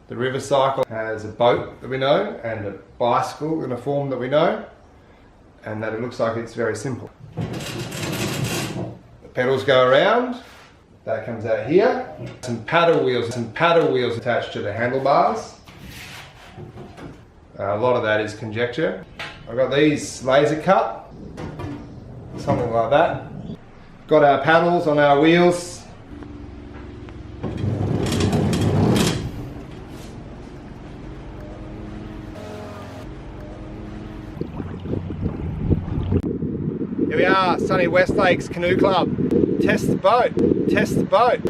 The River Cycle has a boat that we know and a bicycle in a form that we know, and that it looks like it's very simple. The pedals go around, that comes out here. Some paddle wheels attached to the handlebars. A lot of that is conjecture. I've got these laser cut, something like that. Got our paddles on our wheels. Here we are, sunny West Lakes Canoe Club. Test the boat, test the boat.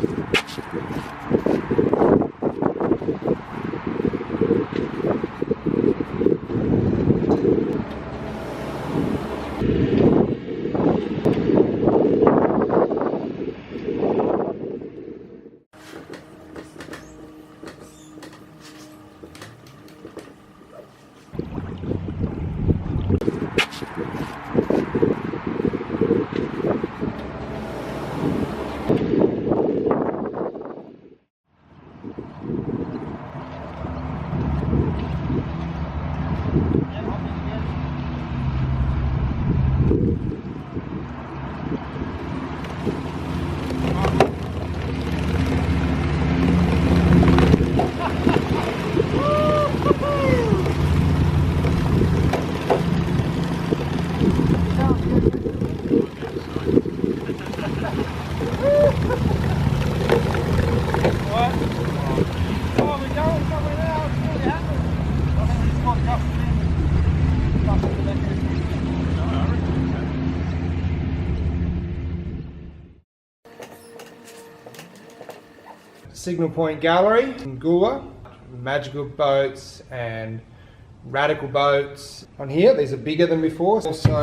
Signal Point Gallery in Goolwa. Magical boats and radical boats on here. These are bigger than before. Also,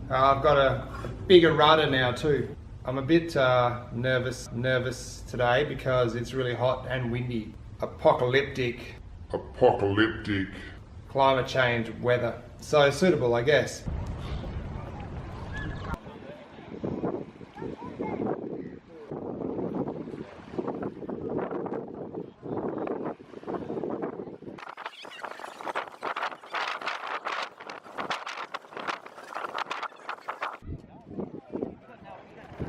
I've got a bigger rudder now too. I'm a bit nervous today because it's really hot and windy. Apocalyptic climate change weather. So suitable, I guess.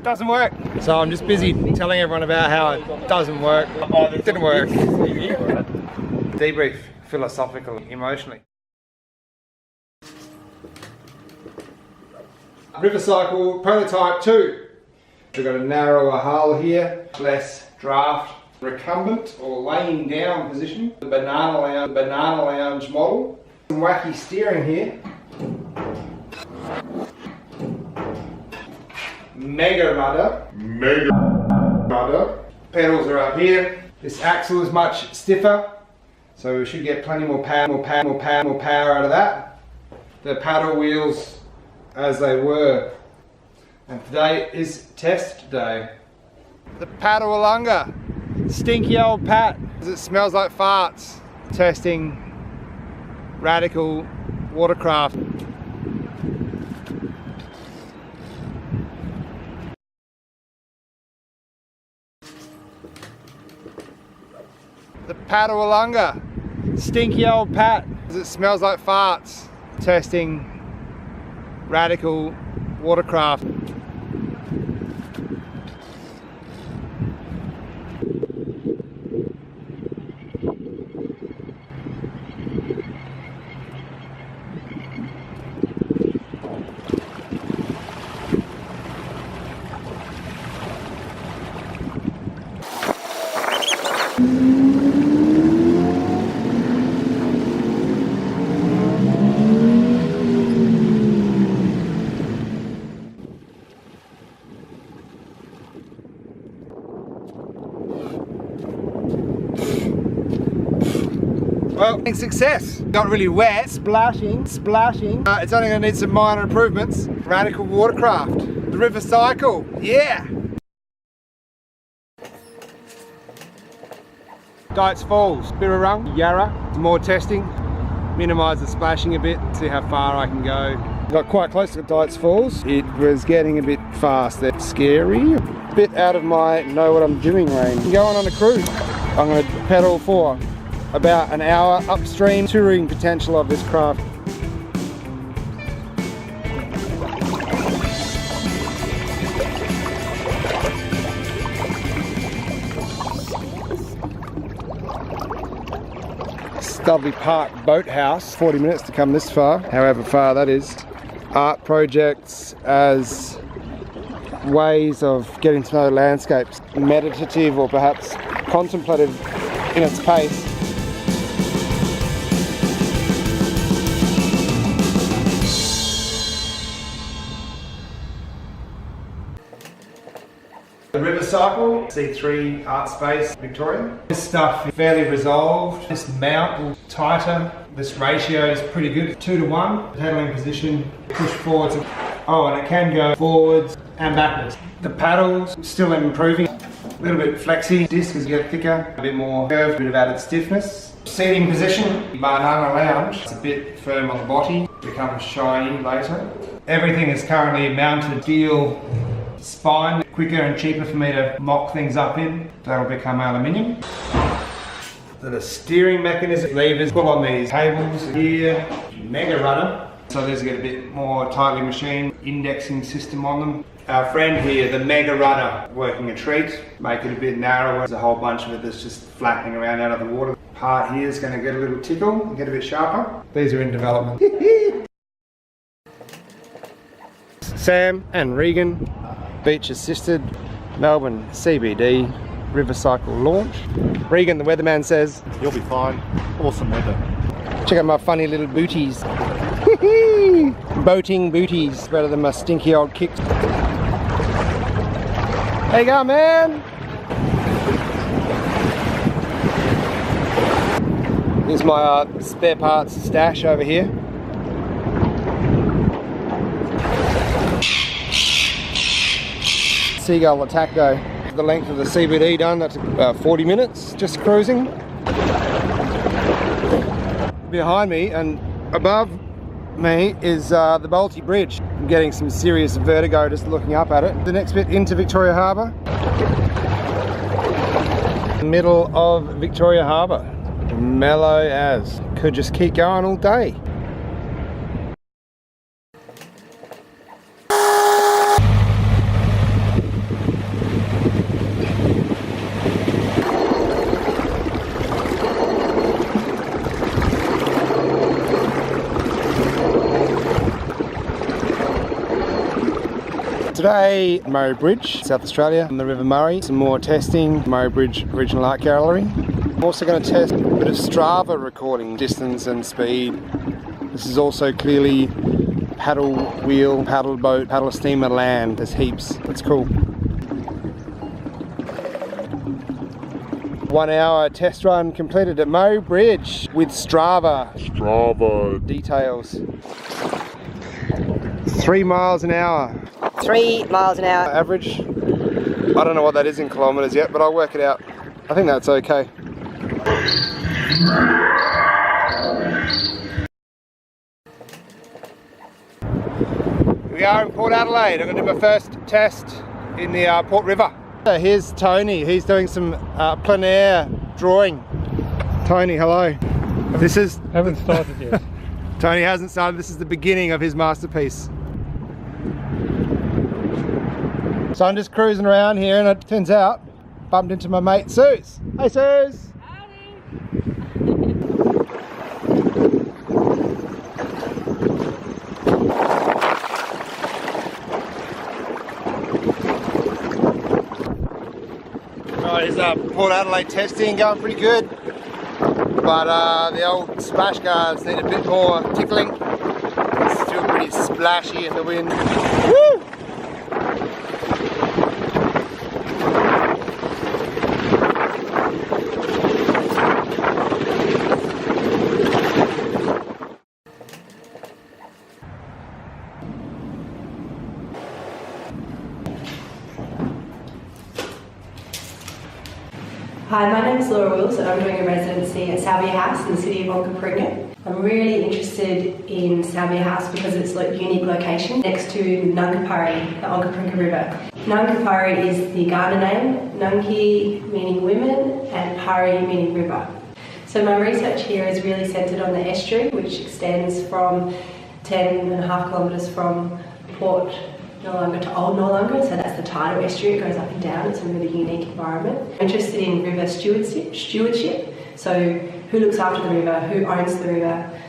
Doesn't work. So I'm just busy telling everyone about how it doesn't work. It didn't work. Debrief, philosophical, emotionally. River Cycle Prototype 2. We've got a narrower hull here, less draft, recumbent or laying down position. The banana lounge model. Some wacky steering here. Mega rudder. Pedals are up here. This axle is much stiffer, so we should get plenty more power out of that. The paddle wheels as they were. And today is test day. The Paddle-a-Lunga. Stinky old Pat. It smells like farts. Testing radical watercraft. The Paddle-a-Lunga. Stinky old Pat. It smells like farts. Testing radical watercraft. Well, success. Not really wet, splashing. It's only going to need some minor improvements. Radical watercraft. The River Cycle, yeah! Dights Falls, Birrarung, Yarra. More testing, minimise the splashing a bit, see how far I can go. Got quite close to Dights Falls. It was getting a bit fast. It's scary. A bit out of my know what I'm doing range. I'm going on a cruise. I'm going to pedal for about an hour upstream, touring potential of this craft. Studley Park Boathouse, 40 minutes to come this far, however far that is. Art projects as ways of getting to know landscapes, meditative or perhaps contemplative in its pace. The River Cycle, C3 Art Space, Victoria. This stuff is fairly resolved. This mount is tighter. This ratio is pretty good. 2 to 1. Pedaling position, push forwards. Oh, and it can go forwards and backwards. The paddles still improving. A little bit flexy. Disc as you get thicker, a bit more curved, a bit of added stiffness. Seating position, banana lounge. It's a bit firm on the body. Becomes shiny later. Everything is currently mounted steel spine, quicker and cheaper for me to mock things up in. That'll become aluminium. The steering mechanism, levers, pull on these cables here, mega rudder. So these get a bit more tightly machined, indexing system on them. Our friend here, the mega rudder, working a treat, make it a bit narrower. There's a whole bunch of it that's just flapping around out of the water. Part here is going to get a little tickle and get a bit sharper. These are in development. Sam and Regan. Beach assisted, Melbourne CBD, River Cycle launch. Regan, the weatherman, says, "You'll be fine. Awesome weather." Check out my funny little booties. Boating booties, better than my stinky old kicks. There you go, man. Here's my spare parts stash over here. Seagull attack go. The length of the CBD done, that's about 40 minutes, just cruising. Behind me and above me is the Bolte Bridge. I'm getting some serious vertigo just looking up at it. The next bit into Victoria Harbour. Middle of Victoria Harbour. Mellow as. Could just keep going all day. Today, Murray Bridge, South Australia, on the River Murray. Some more testing, Murray Bridge Regional Art Gallery. I'm also going to test a bit of Strava recording, distance and speed. This is also clearly paddle wheel, paddle boat, paddle steamer land. There's heaps. That's cool. 1 hour test run completed at Murray Bridge with Strava details. 3 miles an hour. 3 miles an hour. Average. I don't know what that is in kilometres yet, but I'll work it out. I think that's okay. Here we are in Port Adelaide. I'm going to do my first test in the Port River. Here's Tony. He's doing some plein air drawing. Tony, hello. Haven't started yet. Tony hasn't started. This is the beginning of his masterpiece. So I'm just cruising around here and it turns out bumped into my mate Suze. Hey Suze! Howdy! Right, here's Port Adelaide testing going pretty good. But the old splash guards need a bit more tickling. It's still pretty splashy in the wind. Woo! Hi, my name is Laura Wills and I'm doing a residency at Salvia House in the city of Onkaparinga. I'm really interested in Salvia House because it's a unique location next to Nungapari, the Onkaparinga River. Nungapari is the Ghana name, Nungi meaning women and Pari meaning river. So my research here is really centred on the estuary, which extends from 10.5 kilometres from Port Noarlunga to Old Noarlunga, so that's the tidal estuary, it goes up and down, it's a really unique environment. I'm interested in river stewardship, so who looks after the river, who owns the river,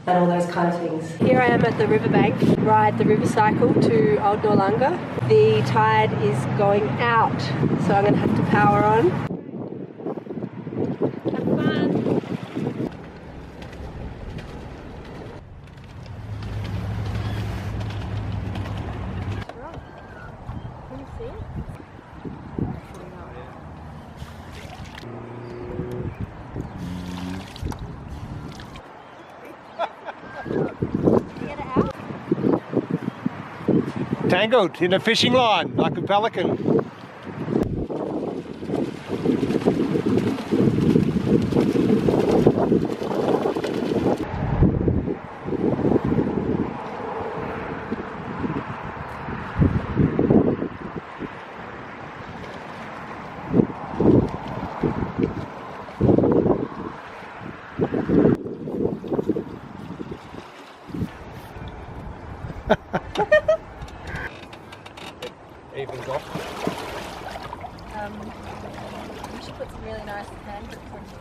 and all those kind of things. Here I am at the riverbank, ride the river cycle to Old Noarlunga. The tide is going out, so I'm going to have to power on. Have fun! Can you see it? Tangled in a fishing line like a pelican. Evens off. You should put some really nice hand grips on you.